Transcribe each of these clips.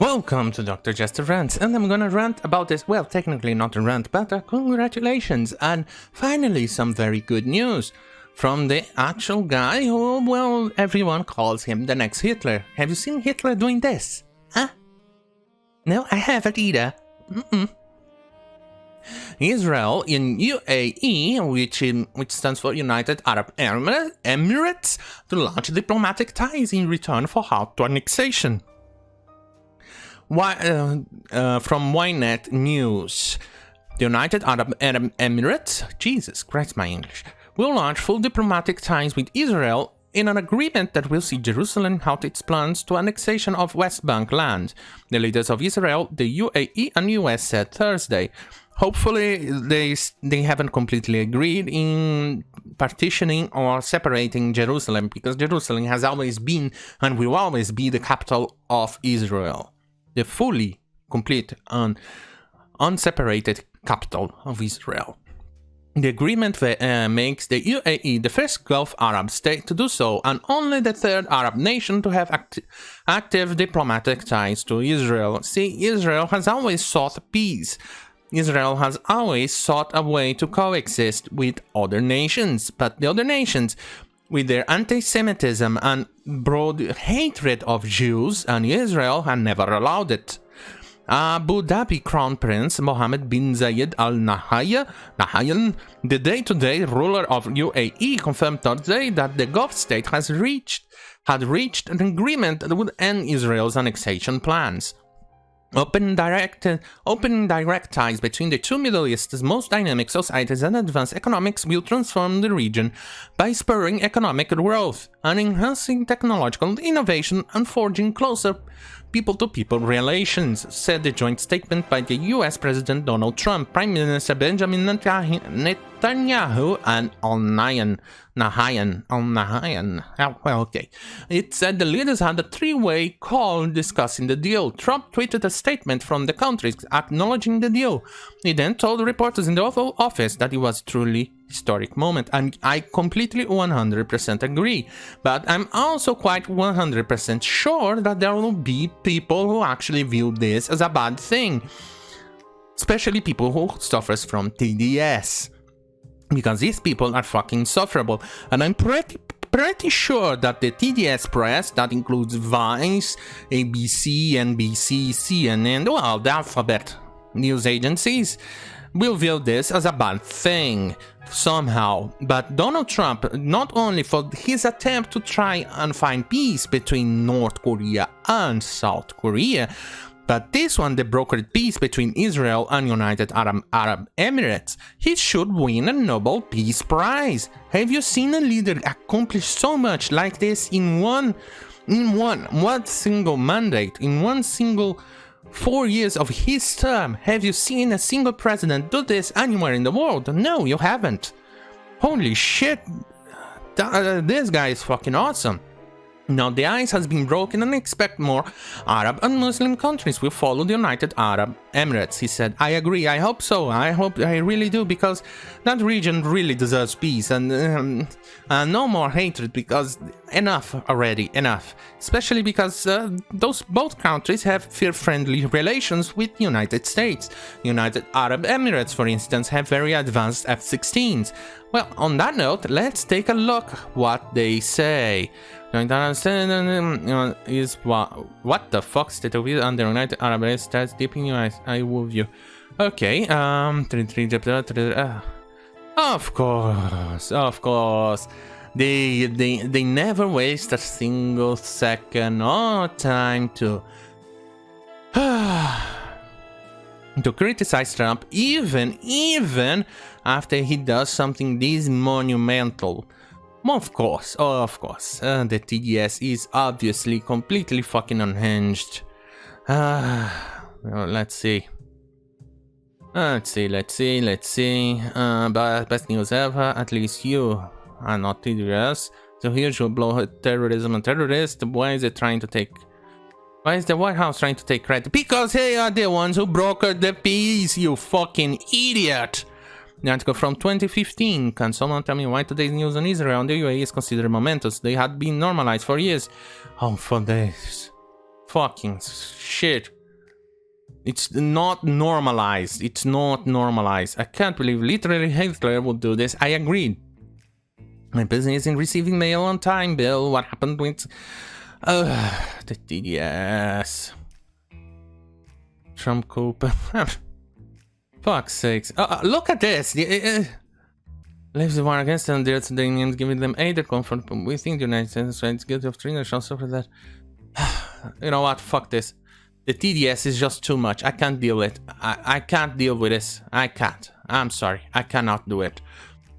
Welcome to Dr. Jester Rants, and I'm gonna rant about this, well, technically not a rant, but congratulations, and finally some very good news from the actual guy who, well, everyone calls him the next Hitler. Have you seen Hitler doing this? Huh? No, I haven't either. Israel in UAE, which stands for United Arab Emirates, to launch diplomatic ties in return for hard annexation. From Ynet News, the United Arab Emirates, Jesus Christ my English, will launch full diplomatic ties with Israel in an agreement that will see Jerusalem halt its plans to annexation of West Bank land. The leaders of Israel, the UAE and US said Thursday. Hopefully they haven't completely agreed in partitioning or separating Jerusalem, because Jerusalem has always been and will always be the capital of Israel. The fully, complete, and unseparated capital of Israel. The agreement makes the UAE the first Gulf Arab state to do so, and only the third Arab nation to have active diplomatic ties to Israel. See, Israel has always sought peace. Israel has always sought a way to coexist with other nations, but the other nations, with their anti-Semitism and broad hatred of Jews and Israel, had never allowed it. Abu Dhabi Crown Prince Mohammed bin Zayed Al Nahyan, the day-to-day ruler of UAE, confirmed Thursday that the Gulf state had reached an agreement that would end Israel's annexation plans. Open direct ties between the two Middle East's most dynamic societies and advanced economics will transform the region by spurring economic growth and enhancing technological innovation and forging closer people-to-people relations, said the joint statement by the US President Donald Trump, Prime Minister Benjamin Netanyahu, and Al Nahyan. Okay. It said the leaders had a three-way call discussing the deal. Trump tweeted a statement from the countries acknowledging the deal. He then told reporters in the Oval Office that it was a truly historic moment, and I completely 100% agree. But I'm also quite 100% sure that there will be people who actually view this as a bad thing, especially people who suffers from TDS. Because these people are fucking insufferable, and I'm pretty sure that the TDS press, that includes Vice, ABC, NBC, CNN, well, the alphabet news agencies, will view this as a bad thing somehow. But Donald Trump, not only for his attempt to try and find peace between North Korea and South Korea, but this one, the brokered peace between Israel and United Arab Emirates, he should win a Nobel Peace Prize. Have you seen a leader accomplish so much like this in one single mandate, in one single 4 years of his term? Have you seen a single president do this anywhere in the world? No, you haven't. Holy shit, this guy is fucking awesome. Now the ice has been broken and expect more Arab and Muslim countries will follow the United Arab Emirates, he said. I agree, I hope so, I really do, because that region really deserves peace and no more hatred, because enough already, enough. Especially because both countries have friendly relations with the United States. United Arab Emirates, for instance, have very advanced F-16s. Well, on that note, let's take a look what they say. Is what the fuck? State of it under United Arab Emirates starts deep in your eyes. I will you. Okay. Of course. They never waste a single second or time to criticize Trump, even after he does something this monumental. Of course, the TDS is obviously completely fucking unhinged. Well, let's see. But best news ever, at least you are not TDS. So here's your blow terrorism and terrorists. Why is the White House trying to take credit? Because they are the ones who brokered the peace, you fucking idiot! The article from 2015. Can someone tell me why today's news on Israel and the UAE is considered momentous? They had been normalized for years. Oh, for this fucking shit. It's not normalized. It's not normalized. I can't believe literally Hitler would do this. I agreed. My business in receiving mail on time, Bill. What happened with... the TDS. Trump coup. Fuck's sakes. Look at this. Leaves the war against them, the Indians, giving them aid and comfort. We think the United States is guilty of treason, shall suffer that. You know what? Fuck this. The TDS is just too much. I can't deal with it. I can't deal with this. I can't. I'm sorry. I cannot do it.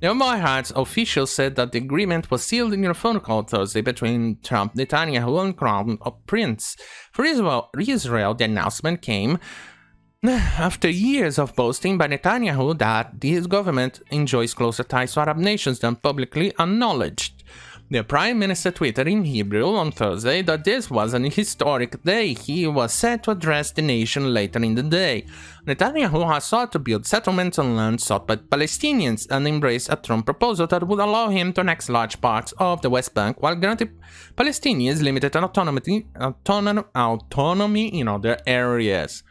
The Unheard officials said that the agreement was sealed in a phone call Thursday between Trump, Netanyahu, and Crown Prince. For Israel, the announcement came after years of boasting by Netanyahu that his government enjoys closer ties to Arab nations than publicly acknowledged. The Prime Minister tweeted in Hebrew on Thursday that this was an historic day. He was set to address the nation later in the day. Netanyahu has sought to build settlements on land sought by Palestinians and embrace a Trump proposal that would allow him to annex large parts of the West Bank while granting Palestinians limited autonomy in other areas.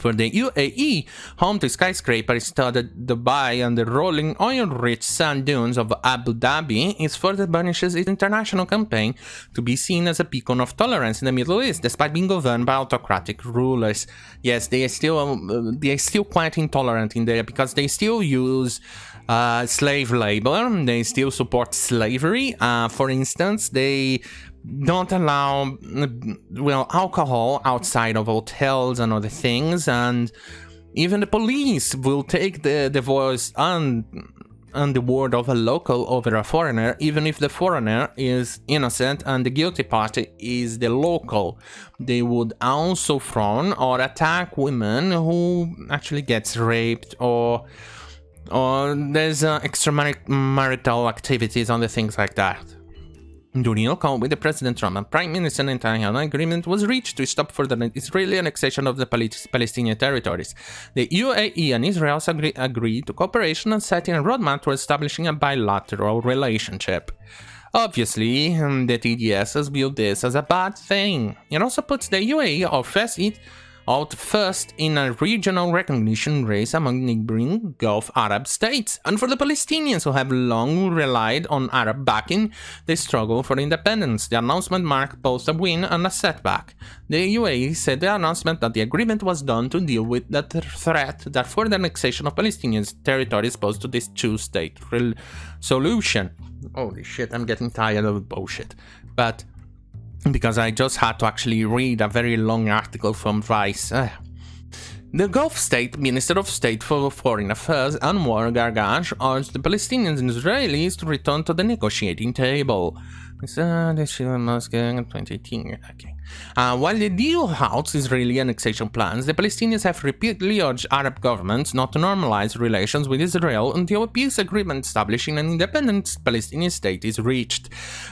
For the UAE, home to skyscraper-studded Dubai and the rolling oil-rich sand dunes of Abu Dhabi, it further burnishes its international campaign to be seen as a beacon of tolerance in the Middle East, despite being governed by autocratic rulers. Yes, they are still quite intolerant in there because they still use slave labor. They still support slavery. For instance, they don't allow, well, alcohol outside of hotels and other things, and even the police will take the voice and the word of a local over a foreigner, even if the foreigner is innocent and the guilty party is the local. They would also frown or attack women who actually gets raped or there's extramarital activities and things like that. During a call with the President Trump and Prime Minister Netanyahu, an agreement was reached to stop further Israeli annexation of the Palestinian territories. The UAE and Israel agreed to cooperation and setting a roadmap to establishing a bilateral relationship. Obviously, the TDS has viewed this as a bad thing. It also puts the UAE out first in a regional recognition race among neighboring Gulf Arab states, and for the Palestinians who have long relied on Arab backing, they struggle for independence. The announcement marked both a win and a setback. The UAE said the announcement that the agreement was done to deal with the threat that further annexation of Palestinian territories posed to this two-state solution. Holy shit, I'm getting tired of bullshit. But because I just had to actually read a very long article from Vice. The Gulf State Minister of State for Foreign Affairs, Anwar Gargash, urged the Palestinians and Israelis to return to the negotiating table. While the deal halts Israeli annexation plans, the Palestinians have repeatedly urged Arab governments not to normalize relations with Israel until a peace agreement establishing an independent Palestinian state is reached.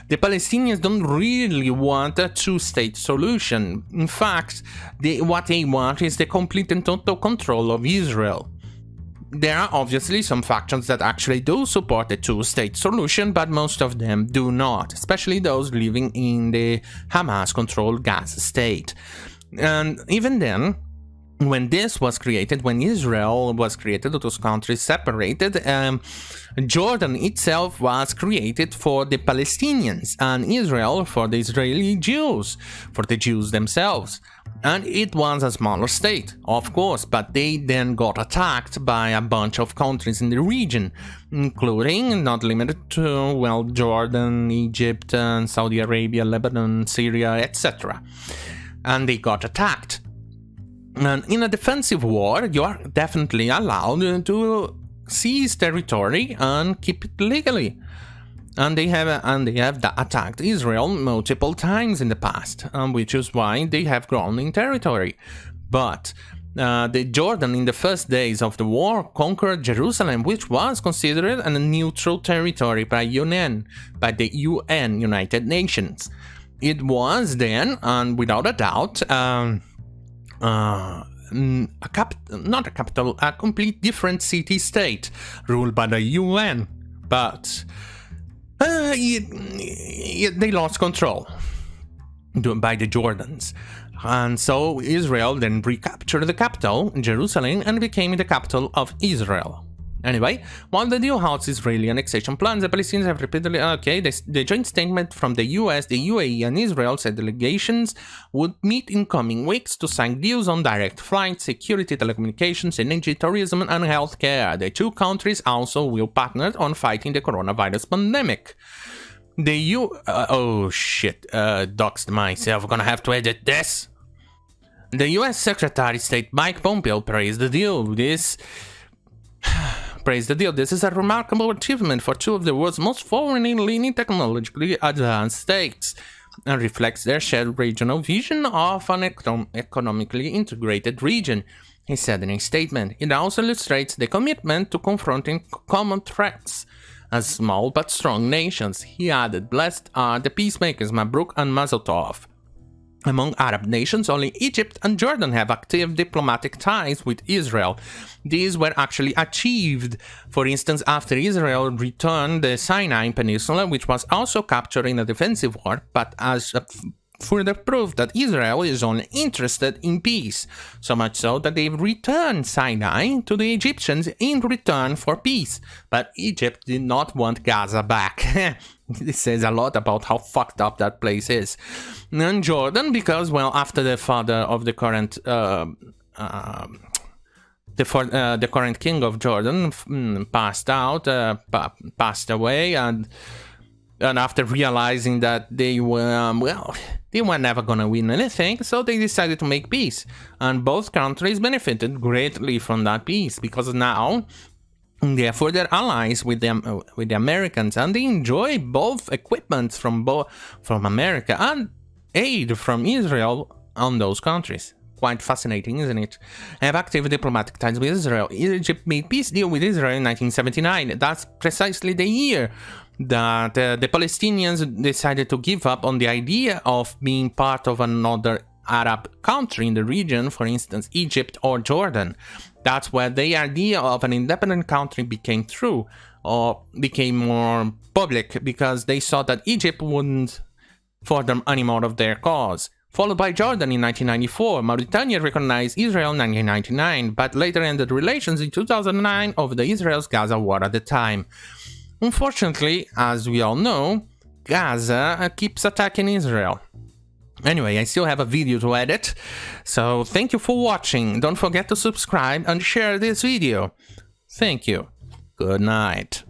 The Palestinians don't really want a two-state solution. In fact, what they want is the complete and total control of Israel. There are obviously some factions that actually do support the two-state solution, but most of them do not, especially those living in the Hamas-controlled Gaza state. And even then, when this was created, when Israel was created, those countries separated, Jordan itself was created for the Palestinians, and Israel for the Israeli Jews, for the Jews themselves. And it was a smaller state, of course, but they then got attacked by a bunch of countries in the region, including, not limited to, well, Jordan, Egypt, and Saudi Arabia, Lebanon, Syria, etc. And they got attacked. And in a defensive war, you are definitely allowed to seize territory and keep it legally. And they have attacked Israel multiple times in the past, which is why they have grown in territory. But the Jordan, in the first days of the war, conquered Jerusalem, which was considered a neutral territory by the UN, United Nations. It was then, and without a doubt, a complete different city-state ruled by the UN, but they lost control. by the Jordans. And so Israel then recaptured the capital, Jerusalem, and became the capital of Israel. Anyway, while the deal halts Israeli annexation plans, the Palestinians have repeatedly... the joint statement from the US, the UAE, and Israel said delegations would meet in coming weeks to sign deals on direct flights, security, telecommunications, energy, tourism, and healthcare. The two countries also will partner on fighting the coronavirus pandemic. Doxed myself, gonna have to edit this. The US Secretary of State Mike Pompeo praised the deal. This is a remarkable achievement for two of the world's most forward-leaning, technologically advanced states, and reflects their shared regional vision of an economically integrated region, he said in a statement. It also illustrates the commitment to confronting common threats as small but strong nations. He added, "Blessed are the peacemakers, Mabruk and Mazel Tov." Among Arab nations, only Egypt and Jordan have active diplomatic ties with Israel. These were actually achieved, for instance, after Israel returned the Sinai Peninsula, which was also captured in a defensive war, but as further proof that Israel is only interested in peace, so much so that they've returned Sinai to the Egyptians in return for peace. But Egypt did not want Gaza back. This says a lot about how fucked up that place is. And Jordan, because, well, after the father of the current current king of Jordan passed away, and after realizing that they were never gonna win anything, so they decided to make peace. And both countries benefited greatly from that peace, because now they are further allies with the Americans, and they enjoy both equipment from America and aid from Israel on those countries. Quite fascinating, isn't it? Have active diplomatic ties with Israel. Egypt made peace deal with Israel in 1979. That's precisely the year that the Palestinians decided to give up on the idea of being part of another Arab country in the region, for instance, Egypt or Jordan. That's where the idea of an independent country became true, or became more public, because they saw that Egypt wouldn't further any more of their cause. Followed by Jordan in 1994, Mauritania recognized Israel in 1999, but later ended relations in 2009 over the Israel-Gaza war at the time. Unfortunately, as we all know, Gaza keeps attacking Israel. Anyway, I still have a video to edit, so thank you for watching. Don't forget to subscribe and share this video. Thank you. Good night.